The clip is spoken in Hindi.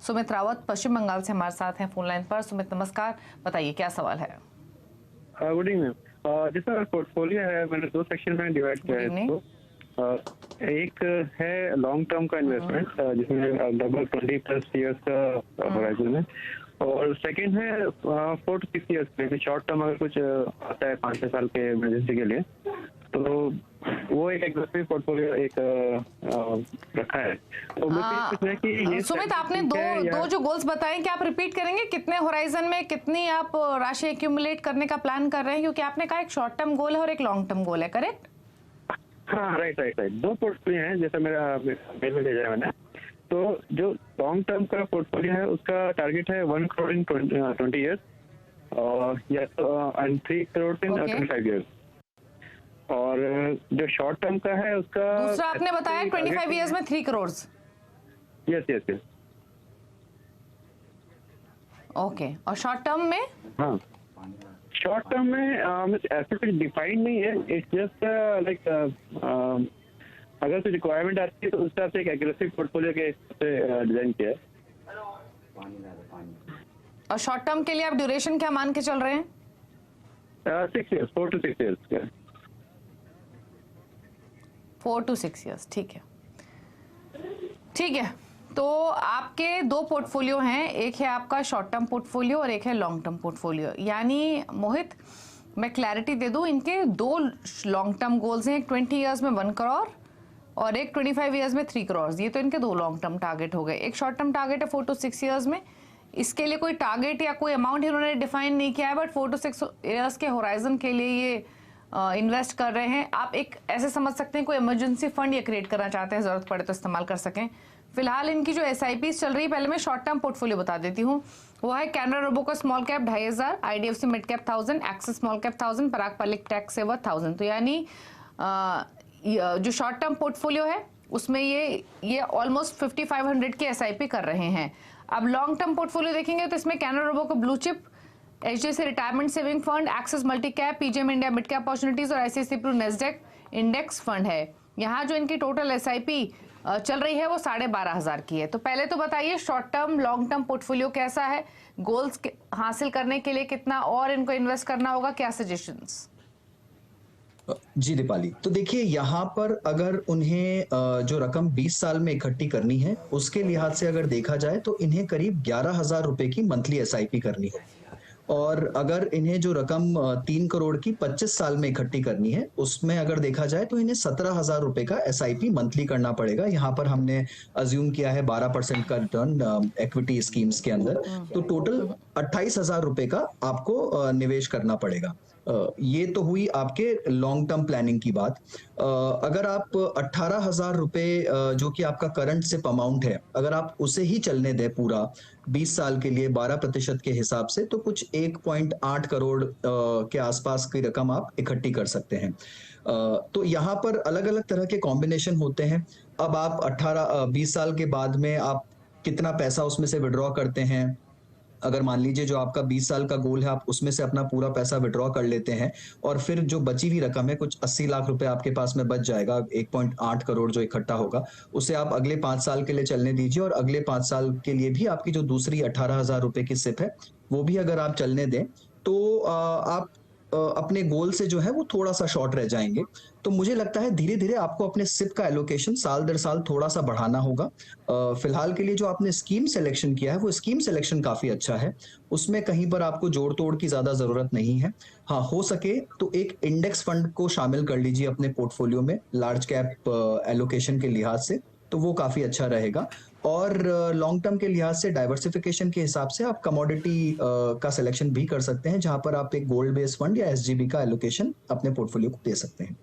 सुमित रावत पश्चिम बंगाल से हमारे साथ हैं फोन लाइन पर। सुमित नमस्कार, बताइए क्या सवाल है? Good evening. जैसा पोर्टफोलियो है, मैंने दो सेक्शन में डिवाइड किया है इसको। एक है लॉन्ग टर्म का इन्वेस्टमेंट जिसमें लगभग 20+ ईयर्स का होराइजन है, और सेकंड है 4 to 6 ईयर्स में शॉर्ट टर्म अगर कुछ आता है 5-6 साल के इमरजेंसी के लिए, तो वो एक एग्रेसिव पोर्टफोलियो एक रखा है। तो मुझे कि ये सुमित, आपने दो जो गोल्स बताए, क्या आप रिपीट करेंगे? कितने होराइजन में कितनी आप राशि एक्यूमुलेट करने का प्लान कर रहे हैं? क्योंकि आपने कहा एक शॉर्ट टर्म गोल है और एक लॉन्ग टर्म गोल है, करेक्ट? हाँ, राइट। दो पोर्टफोलियो हैं, जैसा मेरा मेल में भेजा है मैंने। तो जो लॉन्ग टर्म का पोर्टफोलियो है उसका टारगेट है 1 करोड़ इन 20 ईयर्स और 3 करोड़ इन 25 ईयर्स। और जो शॉर्ट टर्म का है उसका दूसरा आपने बताया 25 ईयर्स में 3 करोड़। यस। ओके, और शॉर्ट टर्म में? हाँ, शॉर्ट टर्म में ऐसा कुछ डिफाइंड नहीं है। इट्स जस्ट लाइक अगर कोई रिक्वायरमेंट आती है तो उस हिसाब से एक एग्रेसिव पोर्टफोलियो के डिजाइन किया है। और शॉर्ट टर्म के लिए आप ड्यूरेशन क्या मान के चल रहे हैं? 6 years, 4 to 6 years. 4 to 6 years, ठीक है। तो आपके दो पोर्टफोलियो हैं, एक है आपका शॉर्ट टर्म पोर्टफोलियो और एक है लॉन्ग टर्म पोर्टफोलियो। यानी मोहित, मैं क्लैरिटी दे दूं, इनके दो लॉन्ग टर्म गोल्स हैं, एक 20 ईयर्स में 1 करोड़ और एक 25 ईयर्स में 3 करोड़। ये तो इनके दो लॉन्ग टर्म टारगेट हो गए। एक शॉर्ट टर्म टारगेट है 4 to 6 ईयर्स में। इसके लिए कोई टारगेट या कोई अमाउंट इन्होंने डिफाइन नहीं किया है, बट 4 to 6 ईयर्स के होराइजन के लिए ये इन्वेस्ट कर रहे हैं। आप एक ऐसे समझ सकते हैं कोई इमरजेंसी फंड ये क्रिएट करना चाहते हैं, जरूरत पड़े तो इस्तेमाल कर सकें। फिलहाल इनकी जो SIPs चल रही है, पहले मैं शॉर्ट टर्म पोर्टफोलियो बता देती हूँ। वो है कैनरा रोबो का small cap 2500, IDFC mid cap 1000, axis small cap 1000, पराग पालिक टैक्स सेवर 1000। तो यानी जो शॉर्ट टर्म पोर्टफोलियो है उसमें ये ऑलमोस्ट 5500 की SIP कर रहे हैं। अब लॉन्ग टर्म पोर्टफोलियो देखेंगे तो इसमें कैनरा रोबो का blue chip, HDFC retirement saving fund, Axis multi cap, PGM India mid cap opportunities और ICICI Pru Nasdaq index fund है। यहाँ जो इनकी टोटल SIP चल रही है वो 12,500 की है। तो पहले तो बताइए short term long term portfolio कैसा है, गोल्स हासिल करने के लिए कितना और इनको इन्वेस्ट करना होगा, क्या सजेशंस? जी दीपाली, तो देखिए यहाँ पर अगर उन्हें जो रकम 20 साल में इकट्ठी करनी है उसके लिहाज से अगर देखा जाए तो इन्हें करीब 11,000 रुपए की मंथली SIP करनी है। और अगर इन्हें जो रकम 3 करोड़ की 25 साल में इकट्ठी करनी है उसमें अगर देखा जाए तो इन्हें 17,000 रुपए का SIP मंथली करना पड़ेगा। यहाँ पर हमने अज्यूम किया है 12% का रिटर्न इक्विटी स्कीम्स के अंदर, तो टोटल 28,000 रुपए का आपको निवेश करना पड़ेगा। ये तो हुई आपके लॉन्ग टर्म प्लानिंग की बात। अगर आप 18,000 रुपए जो कि आपका करंट सिप अमाउंट है, अगर आप उसे ही चलने दें पूरा 20 साल के लिए 12% के हिसाब से, तो कुछ 1.8 करोड़ के आसपास की रकम आप इकट्ठी कर सकते हैं। तो यहाँ पर अलग अलग तरह के कॉम्बिनेशन होते हैं। अब आप 20 साल के बाद में आप कितना पैसा उसमें से विड्रॉ करते हैं। अगर मान लीजिए जो आपका 20 साल का गोल है, आप उसमें से अपना पूरा पैसा विड्रॉ कर लेते हैं और फिर जो बची हुई रकम है कुछ 80 लाख रुपए आपके पास में बच जाएगा, 1.8 करोड़ जो इकट्ठा होगा उसे आप अगले 5 साल के लिए चलने दीजिए और अगले 5 साल के लिए भी आपकी जो दूसरी 18,000 रुपए की सिप है वो भी अगर आप चलने दें तो आप अपने गोल से जो है वो थोड़ा सा शॉर्ट रह जाएंगे। तो मुझे लगता है धीरे धीरे आपको अपने सिप का एलोकेशन साल दर साल थोड़ा सा बढ़ाना होगा। फिलहाल के लिए जो आपने स्कीम सिलेक्शन किया है वो स्कीम सिलेक्शन काफी अच्छा है, उसमें कहीं पर आपको जोड़ तोड़ की ज्यादा जरूरत नहीं है। हाँ, हो सके तो एक इंडेक्स फंड को शामिल कर लीजिए अपने पोर्टफोलियो में लार्ज कैप एलोकेशन के लिहाज से, तो वो काफी अच्छा रहेगा। और लॉन्ग टर्म के लिहाज से डाइवर्सिफिकेशन के हिसाब से आप कमोडिटी का सिलेक्शन भी कर सकते हैं, जहां पर आप एक गोल्ड बेस्ड फंड या SGB का एलोकेशन अपने पोर्टफोलियो को दे सकते हैं।